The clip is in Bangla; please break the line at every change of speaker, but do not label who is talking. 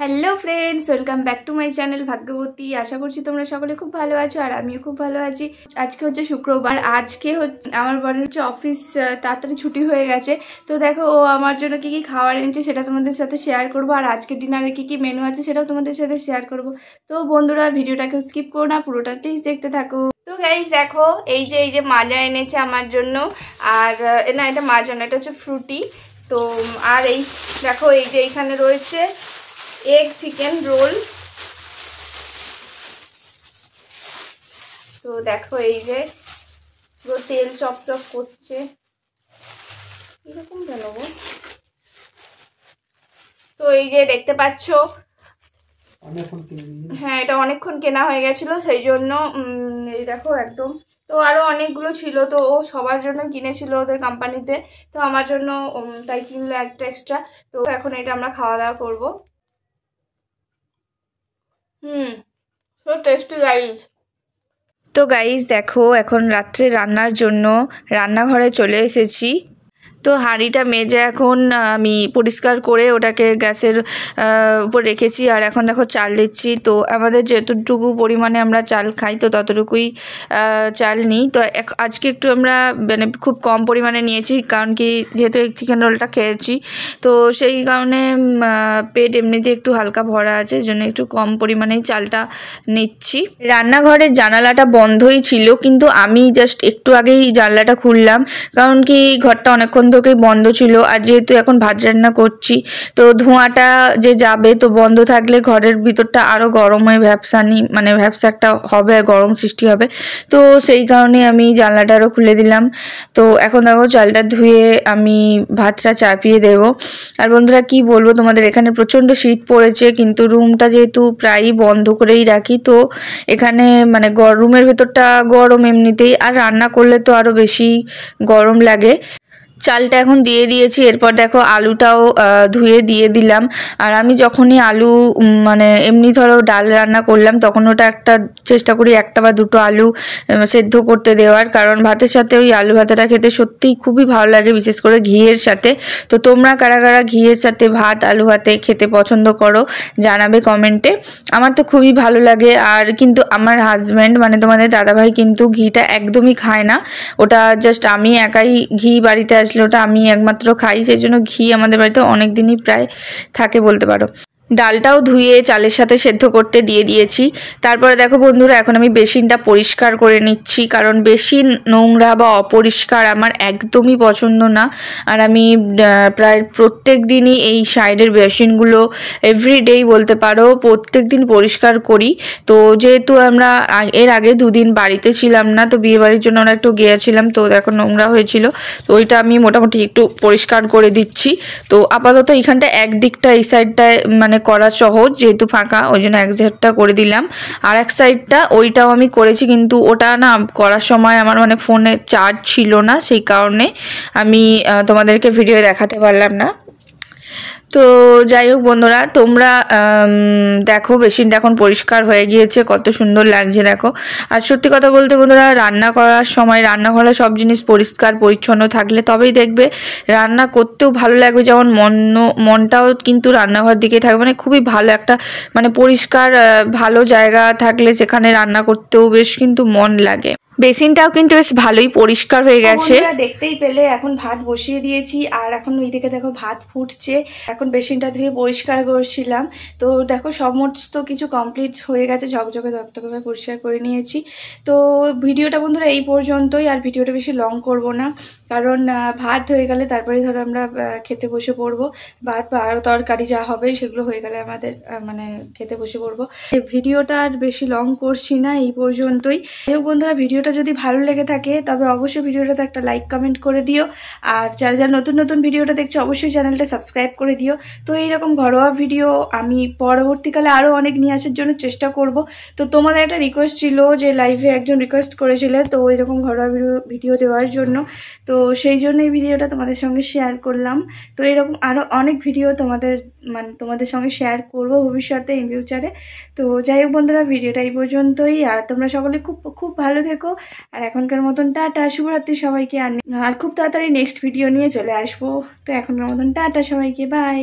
Hello friends, welcome back to my channel Bhagyabati. আশা করছি তোমরা সকলে খুব ভালো আছো আর আমিও খুব ভালো আছি। আজকে হচ্ছে শুক্রবার, আজকে হচ্ছে আমার বরের হচ্ছে অফিস তাড়াতাড়ি ছুটি হয়ে গেছে। তো দেখো ও আমার জন্য কি কি খাবার এনেছে সেটা তোমাদের সাথে শেয়ার করবো, আর আজকে ডিনারে কি কি মেনু আছে সেটাও তোমাদের সাথে শেয়ার করবো। তো বন্ধুরা, ভিডিওটাকে স্কিপ করো না, পুরোটা প্লিজ দেখতে থাকো। তো গাইস দেখো, এই যে মাজা এনেছে আমার জন্য, আর না এটা মাজা না, এটা হচ্ছে ফ্রুটি। তো আর এই দেখো, এই যে এইখানে রয়েছে এগ চিকেন রোল। তো দেখো এই যে পুরো তেল চপচপ করছে, এরকম কেন গো? তো এই যে দেখতে পাচ্ছ, হ্যাঁ এটা অনেকক্ষণ কেনা হয়ে গেছিল, সেই জন্য এই দেখো একদম। তো আরো অনেকগুলো ছিল, তো ও সবার জন্য কিনেছিল ওদের কোম্পানিতে, তো আমার জন্য তাই কিনলো একটা এক্সট্রা। তো এখন এটা আমরা খাওয়া দাওয়া করবো। So tasty guys. তো গাইস দেখো, এখন রাত্রে রান্নার জন্য রান্নাঘরে চলে এসেছি। তো হাঁড়িটা মেজে এখন আমি পরিষ্কার করে ওটাকে গ্যাসের উপর রেখেছি, আর এখন দেখো চাল দিচ্ছি। তো আমাদের যতটুকু পরিমাণে আমরা চাল খাই তো ততটুকুই চাল নিই। তো আজকে একটু আমরা মানে খুব কম পরিমাণে নিয়েছি, কারণ কি যেহেতু চিকেন রোলটা খেয়েছি, তো সেই কারণে পেট এমনিতে একটু হালকা ভরা আছে, এই জন্য একটু কম পরিমাণেই চালটা নিচ্ছি। রান্নাঘরের জানালাটা বন্ধই ছিল, কিন্তু আমি জাস্ট একটু আগেই জানলাটা খুললাম, কারণ কি ঘরটা অনেকক্ষণ থেকেই বন্ধ ছিল। আর যেহেতু এখন ভাত রান্না করছি, তো ধোঁয়াটা যে যাবে, তো বন্ধ থাকলে ঘরের ভিতরটা আরও গরম হয়ে ভ্যাপসা একটা হবে, আর গরম সৃষ্টি হবে। তো সেই কারণে আমি জানলাটারও খুলে দিলাম। তো এখন দেখো চালটা ধুয়ে আমি ভাতটা চাপিয়ে দেব। আর বন্ধুরা কি বলবো তোমাদের, এখানে প্রচণ্ড শীত পড়েছে, কিন্তু রুমটা যেহেতু প্রায়ই বন্ধ করেই রাখি, তো এখানে মানে রুমের ভেতরটা গরম এমনিতেই, আর রান্না করলে তো আরও বেশি গরম লাগে। চালটা এখন দিয়ে দিয়েছি, এরপর দেখো আলুটাও ধুয়ে দিয়ে দিলাম। আর আমি যখনই আলু মানে এমনি ধরো ডাল রান্না করলাম, তখন ওটা চেষ্টা করি একটা বা দুটো আলু সেদ্ধ করতে দেওয়ার, কারণ ভাতের সাথে ওই আলু ভাতাটা খেতে সত্যিই খুবই ভালো লাগে, বিশেষ করে ঘিয়ের সাথে। তো তোমরা কারা কারা ঘিয়ের সাথে ভাত আলু ভাতে খেতে পছন্দ করো জানাবে কমেন্টে। আমার তো খুবই ভালো লাগে। আর কিন্তু আমার হাজব্যান্ড মানে তোমাদের দাদাভাই কিন্তু ঘিটা একদমই খায় না, ওটা জাস্ট আমি একাই ঘি বাড়িতে আসলে ওটা আমি একমাত্র খাই, সেই জন্য ঘি আমাদের বাড়িতে অনেক দিনই প্রায় থাকে বলতে পারো। ডালটাও ধুয়ে চালের সাথে সেদ্ধ করতে দিয়ে দিয়েছি। তারপরে দেখো বন্ধুরা, এখন আমি বেসিনটা পরিষ্কার করে নিচ্ছি, কারণ বেসিন নোংরা বা অপরিষ্কার আমার একদমই পছন্দ না। আর আমি প্রায় প্রত্যেক দিনই এই সাইডের বেসিনগুলো এভরিডেই বলতে পারো প্রত্যেক দিন পরিষ্কার করি। তো যেহেতু আমরা এর আগে দুদিন বাড়িতে ছিলাম না, তো বিয়ে বাড়ির জন্য আমরা একটু গিয়েছিলাম, তো দেখো নোংরা হয়েছিল, তো ওইটা আমি মোটামুটি একটু পরিষ্কার করে দিচ্ছি। তো আপাতত এইখানটা একদিকটা এই সাইডটায় মানে করা সহজ, যেহেতু ফাঁকা, ওই জন্য এক সাইডটা করে দিলাম। আর এক সাইডটা ওইটাও আমি করেছি, কিন্তু ওটা না করার সময় আমার মানে ফোনে চার্জ ছিল না, সেই কারণে আমি তোমাদেরকে ভিডিও দেখাতে পারলাম না। তো যাই হোক বন্ধুরা, তোমরা দেখো বেসিনটা এখন পরিষ্কার হয়ে গিয়েছে, কত সুন্দর লাগছে দেখো। আর সত্যি কথা বলতে বন্ধুরা, রান্না করার সময় রান্নাঘরে সব জিনিস পরিষ্কার পরিচ্ছন্ন থাকলে তবেই দেখবে রান্না করতেও ভালো লাগবে, যেমন মনটাও কিন্তু রান্নাঘর দিকে থাকবে, মানে খুবই ভালো একটা মানে পরিষ্কার ভালো জায়গা থাকলে সেখানে রান্না করতেও বেশ কিন্তু মন লাগে। বেসিনটাও কিন্তু বেশ ভালোই পরিষ্কার হয়ে গেছে, দেখতেই পেলে। এখন ভাত বসিয়ে দিয়েছি, আর এখন ওই দিকে দেখো ভাত ফুটছে। এখন বেসিনটা ধুয়ে পরিষ্কার করছিলাম। তো দেখো সমস্ত কিছু কমপ্লিট হয়ে গেছে, ঝকঝকে ধকধকে পরিষ্কার করে নিয়েছি। তো ভিডিওটা বন্ধুরা এই পর্যন্তই, আর ভিডিওটা বেশি লং করব না, কারণ ভাত হয়ে গেলে তারপরে ধরো আমরা খেতে বসে পড়বো। ভাত বা আরও তরকারি যা হবে সেগুলো হয়ে গেলে আমাদের মানে খেতে বসে পড়বো। ভিডিওটা আর বেশি লং করছি না, এই পর্যন্তই। বন্ধুরা, ভিডিওটা যদি ভালো লেগে থাকে তবে অবশ্যই ভিডিওটাতে একটা লাইক কমেন্ট করে দিও, আর যারা যারা নতুন নতুন ভিডিওটা দেখছো অবশ্যই চ্যানেলটা সাবস্ক্রাইব করে দিও। তো এইরকম ঘরোয়া ভিডিও আমি পরবর্তীকালে আরও অনেক নিয়ে আসার জন্য চেষ্টা করব। তো তোমাদের একটা রিকোয়েস্ট ছিল যে লাইভে একজন রিকোয়েস্ট করেছিলে তো এইরকম ঘরোয়া ভিডিও দেওয়ার জন্য, তো সেই জন্য এই ভিডিওটা তোমাদের সঙ্গে শেয়ার করলাম। তো এরকম আরও অনেক ভিডিও তোমাদের সঙ্গে শেয়ার করব ভবিষ্যতে, ইন ফিউচারে। তো যাই হোক বন্ধুরা, ভিডিওটা এই পর্যন্তই, আর তোমরা সকলে খুব খুব ভালো থেকো। আর এখনকার মতন টাটা, শুভরাত্রি সবাইকে। আর খুব তাড়াতাড়ি নেক্সট ভিডিও নিয়ে চলে আসবো। তো এখনকার মতন টাটা সবাইকে, বাই।